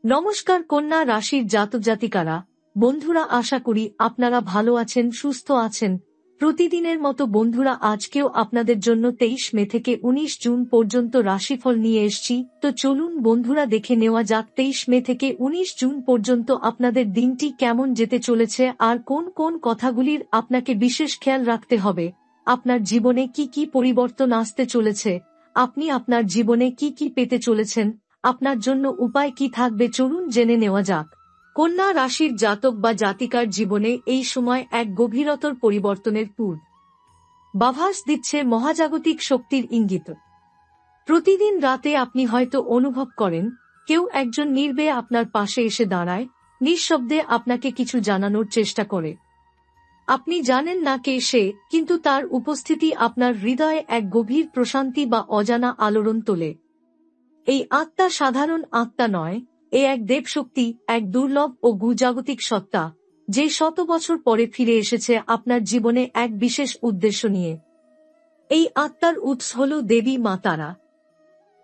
নমস্কার কন্যা রাশির জাতক জাতিকারা, বন্ধুরা, আশা করি আপনারা ভালো আছেন, সুস্থ আছেন। প্রতিদিনের মতো বন্ধুরা, আজকেও আপনাদের জন্য 23 মে থেকে 19 জুন পর্যন্ত রাশিফল নিয়ে এসেছি। তো চলুন বন্ধুরা, দেখে নেওয়া যাক 23 মে থেকে 19 জুন পর্যন্ত আপনাদের দিনটি কেমন যেতে চলেছে আর কোন কোন কথাগুলির আপনাকে বিশেষ খেয়াল রাখতে হবে। আপনার জীবনে কি কি পরিবর্তন আসতে চলেছে, আপনি আপনার জীবনে কি কি পেতে চলেছেন, আপনার জন্য উপায় কি থাকবে, চলুন জেনে নেওয়া যাক। কন্যা রাশির জাতক বা জাতিকার জীবনে এই সময় এক গভীরতর পরিবর্তনের পূর্বাভাস দিচ্ছে মহাজাগতিক শক্তির ইঙ্গিত। প্রতিদিন রাতে আপনি হয়তো অনুভব করেন কেউ একজন নির্ভয়ে আপনার পাশে এসে দাঁড়ায়, নিঃশব্দে আপনাকে কিছু জানানোর চেষ্টা করে। আপনি জানেন না কে সে, কিন্তু তার উপস্থিতি আপনার হৃদয়ে এক গভীর প্রশান্তি বা অজানা আলোড়ন তোলে। এই আত্মা সাধারণ আত্মা নয়, এ এক দেবশক্তি, এক দুর্লভ ও গুজাগতিক সত্তা, যে শত বছর পরে ফিরে এসেছে আপনার জীবনে এক বিশেষ উদ্দেশ্য নিয়ে। এই আত্মার উৎস হল দেবী মা তারা।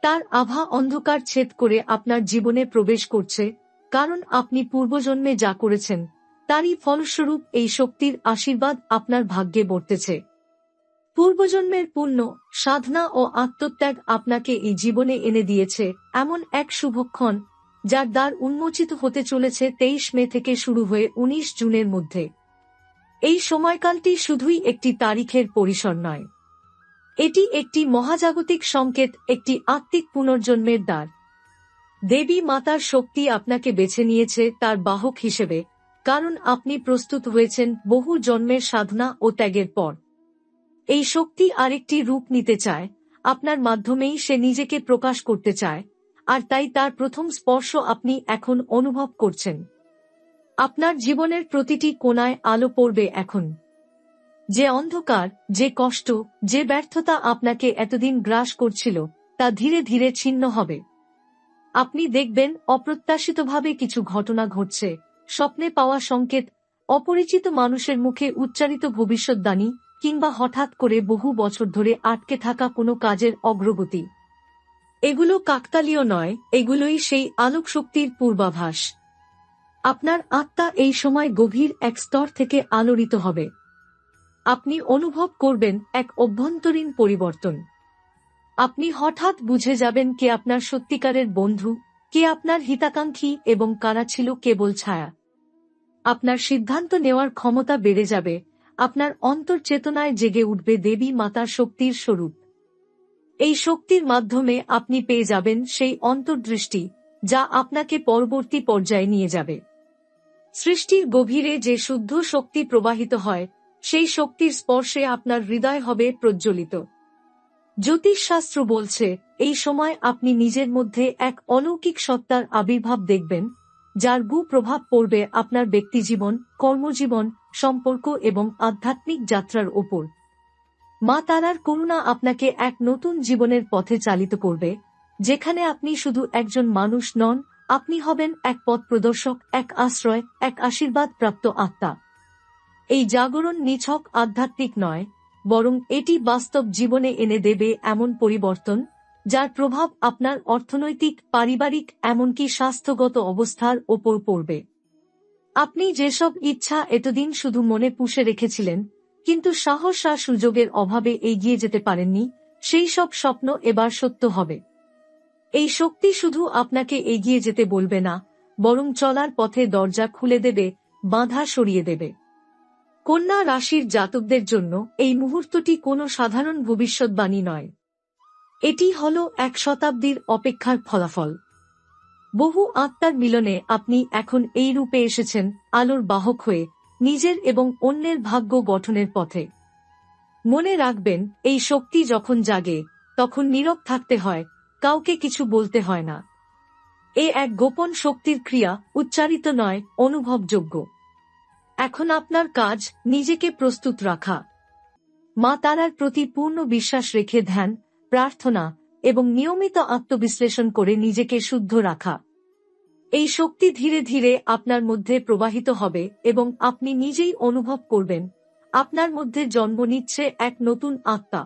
তার আভা অন্ধকার ছেদ করে আপনার জীবনে প্রবেশ করছে, কারণ আপনি পূর্বজন্মে যা করেছেন তারই ফলস্বরূপ এই শক্তির আশীর্বাদ আপনার ভাগ্যে বর্তেছে। পূর্বজন্মের পুণ্য, সাধনা ও আত্মত্যাগ আপনাকে এই জীবনে এনে দিয়েছে এমন এক শুভক্ষণ, যার দ্বার উন্মোচিত হতে চলেছে 23 মে থেকে শুরু হয়ে 19 জুনের মধ্যে। এই সময়কালটি শুধুই একটি তারিখের পরিসর নয়, এটি একটি মহাজাগতিক সংকেত, একটি আত্মিক পুনর্জন্মের দ্বার। দেবী মাতার শক্তি আপনাকে বেছে নিয়েছে তার বাহক হিসেবে, কারণ আপনি প্রস্তুত হয়েছেন বহু জন্মের সাধনা ও ত্যাগের পর। এই শক্তি আরেকটি রূপ নিতে চায়, আপনার মাধ্যমেই সে নিজেকে প্রকাশ করতে চায়, আর তাই তার প্রথম স্পর্শ আপনি এখন অনুভব করছেন। আপনার জীবনের প্রতিটি কোণায় আলো পড়বে এখন। যে অন্ধকার, যে কষ্ট, যে ব্যর্থতা আপনাকে এতদিন গ্রাস করছিল, তা ধীরে ধীরে ছিন্ন হবে। আপনি দেখবেন অপ্রত্যাশিতভাবে কিছু ঘটনা ঘটছে, স্বপ্নে পাওয়া সংকেত, অপরিচিত মানুষের মুখে উচ্চারিত ভবিষ্যদ্বাণী, কিংবা হঠাৎ করে বহু বছর ধরে আটকে থাকা কোনো কাজের অগ্রগতি। এগুলো কাকতালীয় নয়, এগুলোই সেই আলোক শক্তির পূর্বাভাস। আপনার আত্মা এই সময় গভীর এক স্তর থেকে আলোড়িত হবে। আপনি অনুভব করবেন এক অভ্যন্তরীণ পরিবর্তন। আপনি হঠাৎ বুঝে যাবেন কে আপনার সত্যিকারের বন্ধু, কে আপনার হিতাকাঙ্ক্ষী এবং কারা ছিল কেবল ছায়া। আপনার সিদ্ধান্ত নেওয়ার ক্ষমতা বেড়ে যাবে, আপনার অন্তর্চেতনায় জেগে উঠবে দেবী মাতার শক্তির স্বরূপ। এই শক্তির মাধ্যমে আপনি পেয়ে যাবেন সেই অন্তর্দৃষ্টি, যা আপনাকে পরবর্তী পর্যায়ে নিয়ে যাবে। সৃষ্টির গভীরে যে শুদ্ধ শক্তি প্রবাহিত হয়, সেই শক্তির স্পর্শে আপনার হৃদয় হবে প্রজ্বলিত। জ্যোতিষশাস্ত্র বলছে, এই সময় আপনি নিজের মধ্যে এক অলৌকিক সত্তার আবির্ভাব দেখবেন, যার প্রভাব পড়বে আপনার ব্যক্তিজীবন, কর্মজীবন, সম্পর্ক এবং আধ্যাত্মিক যাত্রার ওপর। মা তারার করুণা আপনাকে এক নতুন জীবনের পথে চালিত করবে, যেখানে আপনি শুধু একজন মানুষ নন, আপনি হবেন এক পথ প্রদর্শক, এক আশ্রয়, এক আশীর্বাদ প্রাপ্ত আত্মা। এই জাগরণ নিছক আধ্যাত্মিক নয়, বরং এটি বাস্তব জীবনে এনে দেবে এমন পরিবর্তন, যার প্রভাব আপনার অর্থনৈতিক, পারিবারিক, এমনকি স্বাস্থ্যগত অবস্থার ওপর পড়বে। আপনি যেসব ইচ্ছা এতদিন শুধু মনে পুষে রেখেছিলেন, কিন্তু সাহস আর সুযোগের অভাবে এগিয়ে যেতে পারেননি, সেই সব স্বপ্ন এবার সত্য হবে। এই শক্তি শুধু আপনাকে এগিয়ে যেতে বলবে না, বরং চলার পথে দরজা খুলে দেবে, বাধা সরিয়ে দেবে। কন্যা রাশির জাতকদের জন্য এই মুহূর্তটি কোনো সাধারণ ভবিষ্যৎবাণী নয়। এটি হল এক শতাব্দীর অপেক্ষার ফলাফল। বহু আত্মার মিলনে আপনি এখন এই রূপে এসেছেন, আলোর বাহক হয়ে, নিজের এবং অন্যের ভাগ্য গঠনের পথে। মনে রাখবেন, এই শক্তি যখন জাগে, তখন নীরব থাকতে হয়, কাউকে কিছু বলতে হয় না। এ এক গোপন শক্তির ক্রিয়া, উচ্চারিত নয়, অনুভবযোগ্য। এখন আপনার কাজ নিজেকে প্রস্তুত রাখা। মা তারার প্রতি পূর্ণ বিশ্বাস রেখে ধ্যান, প্রার্থনা এবং নিয়মিত আত্মবিশ্লেষণ করে নিজেকে শুদ্ধ রাখা। এই শক্তি ধীরে ধীরে আপনার মধ্যে প্রবাহিত হবে এবং আপনি নিজেই অনুভব করবেন, আপনার মধ্যে জন্ম নিচ্ছে এক নতুন আত্মা।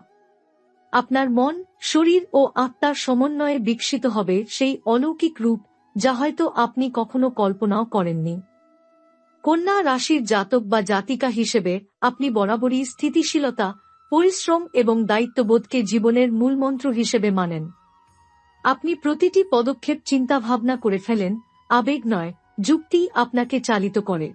আপনার মন, শরীর ও আত্মার সমন্বয়ে বিকশিত হবে সেই অলৌকিক রূপ, যা হয়তো আপনি কখনো কল্পনাও করেননি। কন্যা রাশির জাতক বা জাতিকা হিসেবে আপনি বরাবরই স্থিতিশীলতা, পরিশ্রম এবং দায়িত্ববোধকে জীবনের মূলমন্ত্র হিসেবে মানেন। আপনি প্রতিটি পদক্ষেপ চিন্তাভাবনা করে ফেলেন, আবেগ নয়, যুক্তি আপনাকে চালিত করে।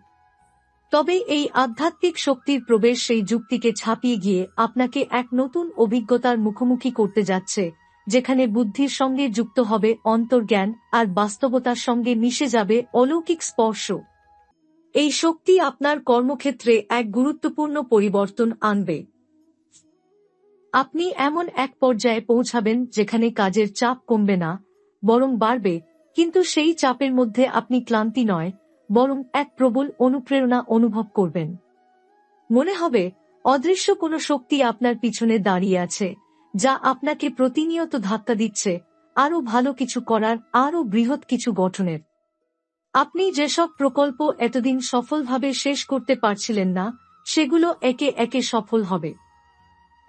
তবে এই আধ্যাত্মিক শক্তির প্রবেশ সেই যুক্তিকে ছাপিয়ে গিয়ে আপনাকে এক নতুন অভিজ্ঞতার মুখোমুখি করতে যাচ্ছে, যেখানে বুদ্ধির সঙ্গে যুক্ত হবে অন্তর্জ্ঞান আর বাস্তবতার সঙ্গে মিশে যাবে অলৌকিক স্পর্শ। এই শক্তি আপনার কর্মক্ষেত্রে এক গুরুত্বপূর্ণ পরিবর্তন আনবে। আপনি এমন এক পর্যায়ে পৌঁছাবেন যেখানে কাজের চাপ কমবে না, বরং বাড়বে, কিন্তু সেই চাপের মধ্যে আপনি ক্লান্তি নয়, বরং এক প্রবল অনুপ্রেরণা অনুভব করবেন। মনে হবে অদৃশ্য কোনো শক্তি আপনার পিছনে দাঁড়িয়ে আছে, যা আপনাকে প্রতিনিয়ত ধাক্কা দিচ্ছে আরও ভালো কিছু করার, আরও বৃহৎ কিছু গঠনের। আপনি যেসব প্রকল্প এতদিন সফলভাবে শেষ করতে পারছিলেন না, সেগুলো একে একে সফল হবে।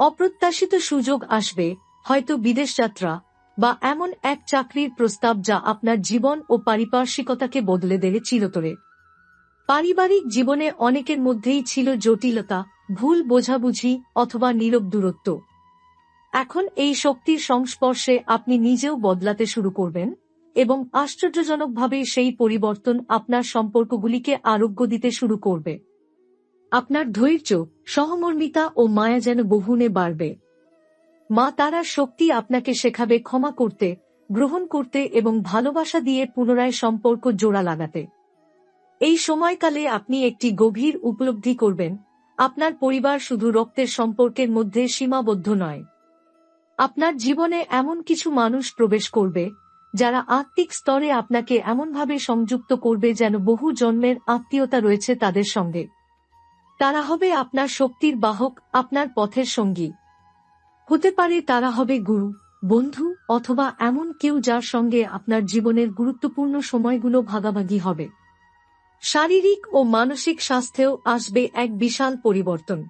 অপ্রত্যাশিত সুযোগ আসবে, হয়তো বিদেশ যাত্রা বা এমন এক চাকরির প্রস্তাব যা আপনার জীবন ও পারিপার্শ্বিকতাকে বদলে দেবে চিরতরে। পারিবারিক জীবনে অনেকের মধ্যেই ছিল জটিলতা, ভুল বোঝাবুঝি অথবা নীরব দূরত্ব। এখন এই শক্তির সংস্পর্শে আপনি নিজেও বদলাতে শুরু করবেন, এবং আশ্চর্যজনকভাবে সেই পরিবর্তন আপনার সম্পর্কগুলিকে আরোগ্য দিতে শুরু করবে। আপনার ধৈর্য, সহমর্মিতা ও মায়া যেন বহুগুণে বাড়বে। মা তারার শক্তি আপনাকে শেখাবে ক্ষমা করতে, গ্রহণ করতে এবং ভালোবাসা দিয়ে পুনরায় সম্পর্ক জোড়া লাগাতে। এই সময়কালে আপনি একটি গভীর উপলব্ধি করবেন, আপনার পরিবার শুধু রক্তের সম্পর্কের মধ্যে সীমাবদ্ধ নয়। আপনার জীবনে এমন কিছু মানুষ প্রবেশ করবে, যারা আত্মিক স্তরে আপনাকে এমনভাবে সংযুক্ত করবে যেন বহু জন্মের আত্মীয়তা রয়েছে তাদের সঙ্গে। তারা হবে আপনার শক্তির বাহক, আপনার পথের সঙ্গী। হতে পারে তারা হবে গুরু, বন্ধু অথবা এমন কেউ যার সঙ্গে আপনার জীবনের গুরুত্বপূর্ণ সময়গুলো ভাগাভাগি হবে। শারীরিক ও মানসিক স্বাস্থ্যেও আসবে এক বিশাল পরিবর্তন।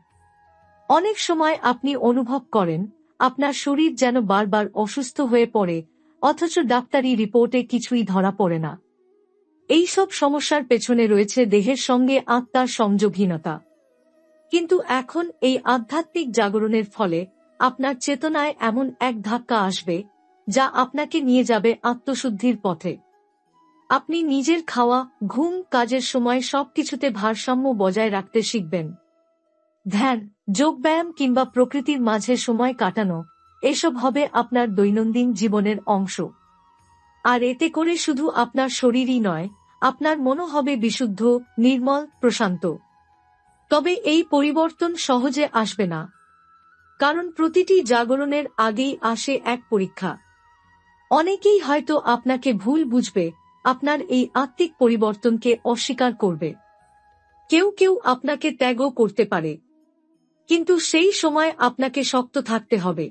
অনেক সময় আপনি অনুভব করেন আপনার শরীর যেন বারবার অসুস্থ হয়ে পড়ে, অথচ ডাক্তারি রিপোর্টে কিছুই ধরা পড়ে না। এই সব সমস্যার পেছনে রয়েছে দেহের সঙ্গে আত্মার সংযোগহীনতা। কিন্তু এখন এই আধ্যাত্মিক জাগরণের ফলে আপনার চেতনায় এমন এক ধাক্কা আসবে, যা আপনাকে নিয়ে যাবে আত্মশুদ্ধির পথে। আপনি নিজের খাওয়া, ঘুম, কাজের সময় সবকিছুতে ভারসাম্য বজায় রাখতে শিখবেন। ধ্যান, যোগব্যায়াম কিংবা প্রকৃতির মাঝে সময় কাটানো, এসব হবে আপনার দৈনন্দিন জীবনের অংশ। আর এতে করে শুধু আপনার শরীরই নয়, আপনার মনও হবে বিশুদ্ধ, নির্মল, প্রশান্ত। তবে এই পরিবর্তন সহজে আসবে না, কারণ প্রতিটি জাগরণের আগেই আসে এক পরীক্ষা। অনেকেই হয়তো আপনাকে ভুল বুঝবে, আপনার এই আত্মিক পরিবর্তনকে অস্বীকার করবে। কেউ কেউ আপনাকে ত্যাগও করতে পারে, কিন্তু সেই সময় আপনাকে শক্ত থাকতে হবে।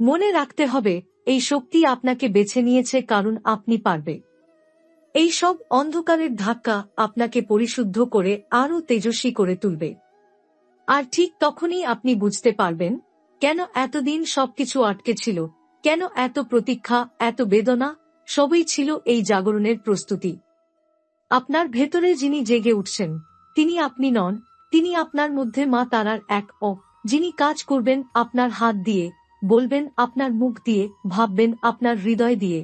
মনে রাখতে হবে, এই শক্তি আপনাকে বেছে নিয়েছে কারণ আপনি পারবে। এই সব অন্ধকারের ধাক্কা আপনাকে পরিশুদ্ধ করে আরও তেজস্বী করে তুলবে। আর ঠিক তখনই আপনি বুঝতে পারবেন, কেন এতদিন সবকিছু আটকে ছিল, কেন এত প্রতীক্ষা, এত বেদনা, সবই ছিল এই জাগরণের প্রস্তুতি। আপনার ভেতরে যিনি জেগে উঠছেন, তিনি আপনি নন, তিনি আপনার মধ্যে মা তারার এক যিনি কাজ করবেন আপনার হাত দিয়ে, বলবেন আপনার মুখ দিয়ে, ভাববেন আপনার হৃদয় দিয়ে।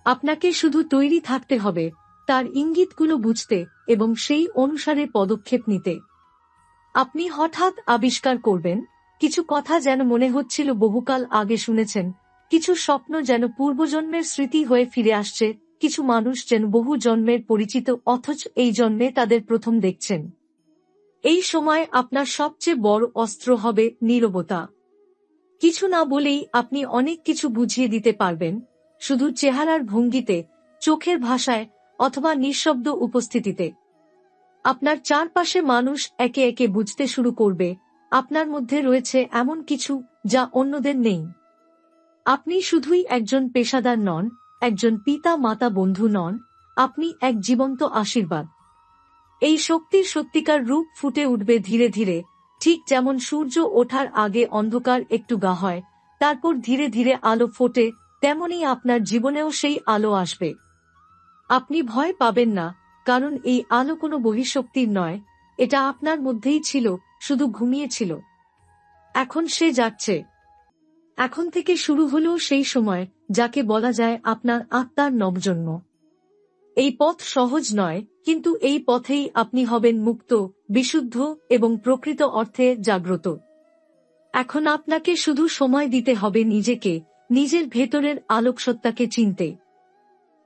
আপনাকে শুধু তৈরি থাকতে হবে, তার ইঙ্গিতগুলো বুঝতে এবং সেই অনুসারে পদক্ষেপ নিতে। আপনি হঠাৎ আবিষ্কার করবেন, কিছু কথা যেন মনে হচ্ছিল বহুকাল আগে শুনেছেন, কিছু স্বপ্ন যেন পূর্বজন্মের স্মৃতি হয়ে ফিরে আসছে, কিছু মানুষ যেন বহু জন্মের পরিচিত অথচ এই জন্মে তাদের প্রথম দেখছেন। এই সময় আপনার সবচেয়ে বড় অস্ত্র হবে নীরবতা। কিছু না বলেই আপনি অনেক কিছু বুঝিয়ে দিতে পারবেন, শুধু চেহারার ভঙ্গিতে, চোখের ভাষায় অথবা নিঃশব্দ উপস্থিতিতে। আপনার চারপাশে মানুষ একে একে বুঝতে শুরু করবে, আপনার মধ্যে রয়েছে এমন কিছু যা অন্যদের নেই। আপনি শুধুই একজন পেশাদার নন, একজন পিতা মাতা বন্ধু নন, আপনি এক জীবন্ত আশীর্বাদ। এই শক্তির সত্যিকার রূপ ফুটে উঠবে ধীরে ধীরে, ঠিক যেমন সূর্য ওঠার আগে অন্ধকার একটু গা হয়, তারপর ধীরে ধীরে আলো ফোটে, তেমনি আপনার জীবনেও সেই আলো আসবে। আপনি ভয় পাবেন না, কারণ এই আলো কোনো বহিঃশক্তির নয়, এটা আপনার মধ্যেই ছিল, শুধু ঘুমিয়েছিল। এখন সে যাচ্ছে। এখন থেকে শুরু হলো সেই সময় যাকে বলা যায় আপনার আত্মার নবজন্ম। এই পথ সহজ নয়, কিন্তু এই পথেই আপনি হবেন মুক্ত, বিশুদ্ধ এবং প্রকৃত অর্থে জাগ্রত। এখন আপনাকে শুধু সময় দিতে হবে নিজেকে, নিজের ভেতরের আলোকসত্তাকে চিনতে।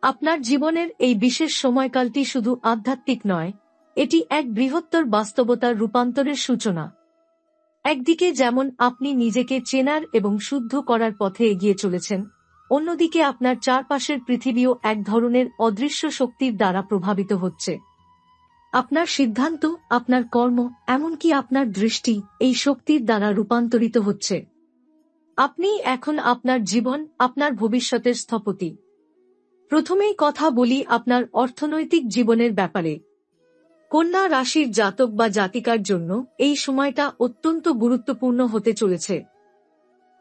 আপনার জীবনের এই বিশেষ সময়কালটি শুধু আধ্যাত্মিক নয়, এটি এক বৃহত্তর বাস্তবতার রূপান্তরের সূচনা। একদিকে যেমন আপনি নিজেকে চেনার এবং শুদ্ধ করার পথে এগিয়ে চলেছেন, অন্যদিকে আপনার চারপাশের পৃথিবীও এক ধরনের অদৃশ্য শক্তির দ্বারা প্রভাবিত হচ্ছে। আপনার সিদ্ধান্ত, আপনার কর্ম, এমনকি আপনার দৃষ্টি এই শক্তির দ্বারা রূপান্তরিত হচ্ছে। আপনি এখন আপনার জীবন, আপনার ভবিষ্যতের স্থপতি। প্রথমেই কথা বলি আপনার অর্থনৈতিক জীবনের ব্যাপারে। কন্যা রাশির জাতক বা জাতিকার জন্য এই সময়টা অত্যন্ত গুরুত্বপূর্ণ হতে চলেছে।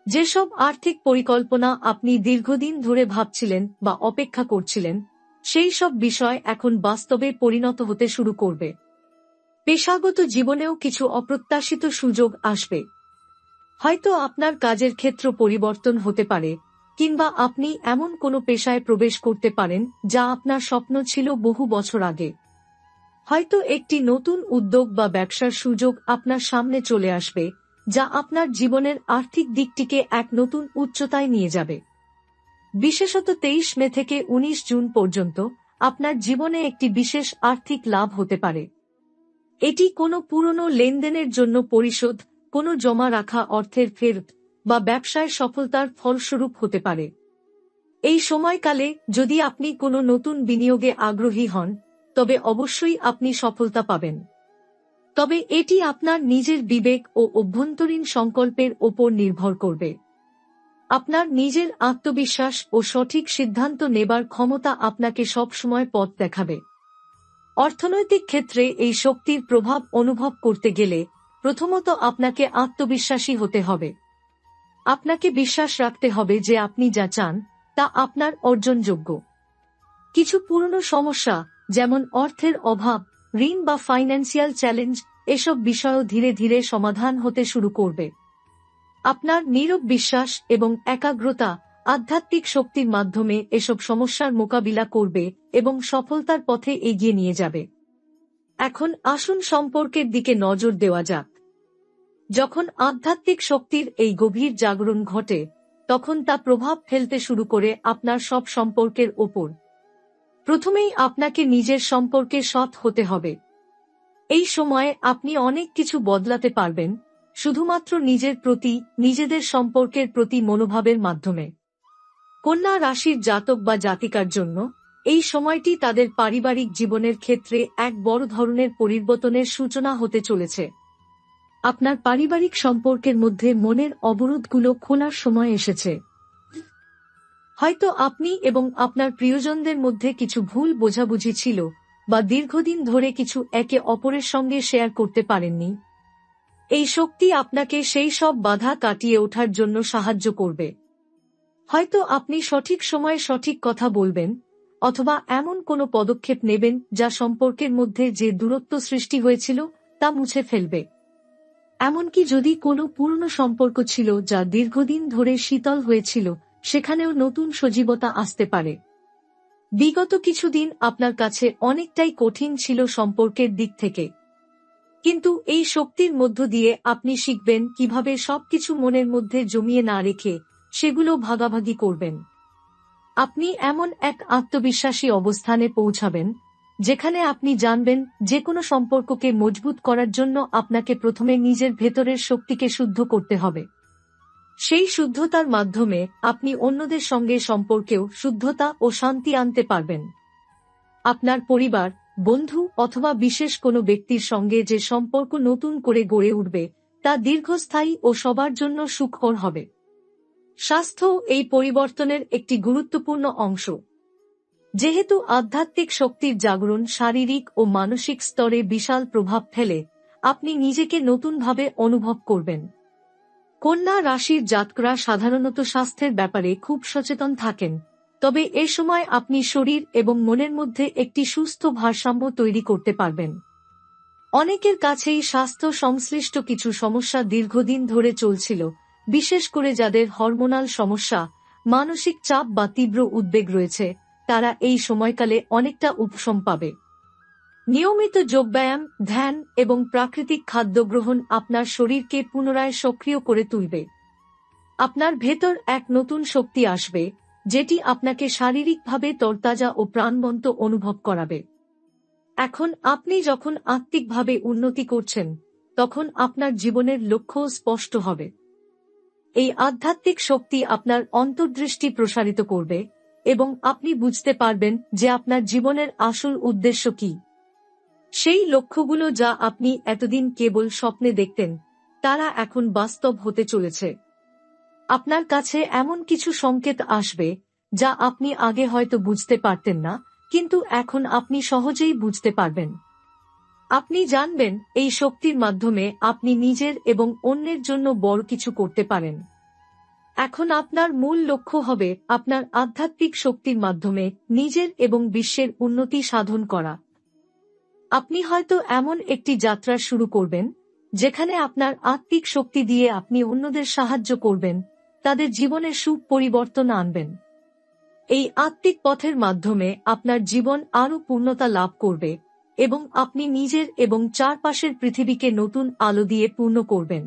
যেসব আর্থিক পরিকল্পনা আপনি দীর্ঘদিন ধরে ভাবছিলেন বা অপেক্ষা করছিলেন, সেই সব বিষয় এখন বাস্তবে পরিণত হতে শুরু করবে। পেশাগত জীবনেও কিছু অপ্রত্যাশিত সুযোগ আসবে। হয়তো আপনার কাজের ক্ষেত্র পরিবর্তন হতে পারে, কিংবা আপনি এমন কোনো পেশায় প্রবেশ করতে পারেন যা আপনার স্বপ্ন ছিল বহু বছর আগে। হয়তো একটি নতুন উদ্যোগ বা ব্যবসার সুযোগ আপনার সামনে চলে আসবে, যা আপনার জীবনের আর্থিক দিকটিকে এক নতুন উচ্চতায় নিয়ে যাবে। বিশেষত 23 মে থেকে 19 জুন পর্যন্ত আপনার জীবনে একটি বিশেষ আর্থিক লাভ হতে পারে। এটি কোনো পুরনো লেনদেনের জন্য পরিশোধ, কোনো জমা রাখা অর্থের ফেরত, বা ব্যবসায় সফলতার ফলস্বরূপ হতে পারে। এই সময়কালে যদি আপনি কোনো নতুন বিনিয়োগে আগ্রহী হন, তবে অবশ্যই আপনি সফলতা পাবেন। তবে এটি আপনার নিজের বিবেক ও অভ্যন্তরীণ সংকল্পের ওপর নির্ভর করবে। আপনার নিজের আত্মবিশ্বাস ও সঠিক সিদ্ধান্ত নেবার ক্ষমতা আপনাকে সবসময় পথ দেখাবে। অর্থনৈতিক ক্ষেত্রে এই শক্তির প্রভাব অনুভব করতে গেলে প্রথমত আপনাকে আত্মবিশ্বাসী হতে হবে। আপনাকে বিশ্বাস রাখতে হবে যে আপনি যা চান তা আপনার অর্জনযোগ্য। কিছু পুরনো সমস্যা, যেমন অর্থের অভাব, ঋণ বা ফাইন্যান্সিয়াল চ্যালেঞ্জ, এসব বিষয়ও ধীরে ধীরে সমাধান হতে শুরু করবে। আপনার নীরব বিশ্বাস এবং একাগ্রতা আধ্যাত্মিক শক্তির মাধ্যমে এসব সমস্যার মোকাবিলা করবে এবং সফলতার পথে এগিয়ে নিয়ে যাবে। এখন আসুন সম্পর্কের দিকে নজর দেওয়া যাক। যখন আধ্যাত্মিক শক্তির এই গভীর জাগরণ ঘটে, তখন তা প্রভাব ফেলতে শুরু করে আপনার সব সম্পর্কের ওপর। প্রথমেই আপনাকে নিজের সম্পর্কে সৎ হতে হবে। এই সময়ে আপনি অনেক কিছু বদলাতে পারবেন, শুধুমাত্র নিজের প্রতি, নিজেদের সম্পর্কের প্রতি মনোভাবের মাধ্যমে। কন্যা রাশির জাতক বা জাতিকার জন্য এই সময়টি তাদের পারিবারিক জীবনের ক্ষেত্রে এক বড় ধরনের পরিবর্তনের সূচনা হতে চলেছে। আপনার পারিবারিক সম্পর্কের মধ্যে মনের অবরোধগুলো খোলার সময় এসেছে। হয়তো আপনি এবং আপনার প্রিয়জনদের মধ্যে কিছু ভুল বোঝাবুঝি ছিল, বা দীর্ঘদিন ধরে কিছু একে অপরের সঙ্গে শেয়ার করতে পারেননি। এই শক্তি আপনাকে সেই সব বাধা কাটিয়ে ওঠার জন্য সাহায্য করবে। হয়তো আপনি সঠিক সময়ে সঠিক কথা বলবেন, অথবা এমন কোনো পদক্ষেপ নেবেন যা সম্পর্কের মধ্যে যে দূরত্ব সৃষ্টি হয়েছিল তা মুছে ফেলবে। এমনকি যদি কোনো পুরনো সম্পর্ক ছিল যা দীর্ঘদিন ধরে শীতল হয়েছিল, সেখানেও নতুন সজীবতা আসতে পারে। বিগত কিছুদিন আপনার কাছে অনেকটাই কঠিন ছিল সম্পর্কের দিক থেকে, কিন্তু এই শক্তির মধ্য দিয়ে আপনি শিখবেন কিভাবে সবকিছু মনের মধ্যে জমিয়ে না রেখে সেগুলো ভাগাভাগি করবেন। আপনি এমন এক আত্মবিশ্বাসী অবস্থানে পৌঁছাবেন যেখানে আপনি জানবেন যে কোনো সম্পর্ককে মজবুত করার জন্য আপনাকে প্রথমে নিজের ভেতরের শক্তিকে শুদ্ধ করতে হবে। সেই শুদ্ধতার মাধ্যমে আপনি অন্যদের সঙ্গে সম্পর্কেও শুদ্ধতা ও শান্তি আনতে পারবেন। আপনার পরিবার, বন্ধু অথবা বিশেষ কোনো ব্যক্তির সঙ্গে যে সম্পর্ক নতুন করে গড়ে উঠবে তা দীর্ঘস্থায়ী ও সবার জন্য সুখকর হবে। স্বাস্থ্য এই পরিবর্তনের একটি গুরুত্বপূর্ণ অংশ। যেহেতু আধ্যাত্মিক শক্তির জাগরণ শারীরিক ও মানসিক স্তরে বিশাল প্রভাব ফেলে, আপনি নিজেকে নতুনভাবে অনুভব করবেন। কন্যা রাশির জাতকরা সাধারণত স্বাস্থ্যের ব্যাপারে খুব সচেতন থাকেন, তবে এ সময় আপনি শরীর এবং মনের মধ্যে একটি সুস্থ ভারসাম্য তৈরি করতে পারবেন। অনেকের কাছেই স্বাস্থ্য সংশ্লিষ্ট কিছু সমস্যা দীর্ঘদিন ধরে চলছিল, বিশেষ করে যাদের হরমোনাল সমস্যা, মানসিক চাপ বা তীব্র উদ্বেগ রয়েছে, তারা এই সময়কালে অনেকটা উপশম পাবে। নিয়মিত যোগব্যায়াম, ধ্যান এবং প্রাকৃতিক খাদ্য গ্রহণ আপনার শরীরকে পুনরায় সক্রিয় করে তুলবে। আপনার ভেতর এক নতুন শক্তি আসবে, যেটি আপনাকে শারীরিকভাবে তরতাজা ও প্রাণবন্ত অনুভব করাবে। এখন আপনি যখন আত্মিকভাবে উন্নতি করছেন, তখন আপনার জীবনের লক্ষ্য স্পষ্ট হবে। এই আধ্যাত্মিক শক্তি আপনার অন্তর্দৃষ্টি প্রসারিত করবে এবং আপনি বুঝতে পারবেন যে আপনার জীবনের আসল উদ্দেশ্য কি। সেই লক্ষ্যগুলো যা আপনি এতদিন কেবল স্বপ্নে দেখতেন, তারা এখন বাস্তব হতে চলেছে। আপনার কাছে এমন কিছু সংকেত আসবে যা আপনি আগে হয়তো বুঝতে পারতেন না, কিন্তু এখন আপনি সহজেই বুঝতে পারবেন। আপনি জানবেন এই শক্তির মাধ্যমে আপনি নিজের এবং অন্যের জন্য বড় কিছু করতে পারেন। এখন আপনার মূল লক্ষ্য হবে আপনার আধ্যাত্মিক শক্তির মাধ্যমে নিজের এবং বিশ্বের উন্নতি সাধন করা। আপনি হয়তো এমন একটি যাত্রা শুরু করবেন, যেখানে আপনার আত্মিক শক্তি দিয়ে আপনি অন্যদের সাহায্য করবেন, তাদের জীবনে সুপরিবর্তন আনবেন। এই আত্মিক পথের মাধ্যমে আপনার জীবন আরও পূর্ণতা লাভ করবে এবং আপনি নিজের এবং চারপাশের পৃথিবীকে নতুন আলো দিয়ে পূর্ণ করবেন।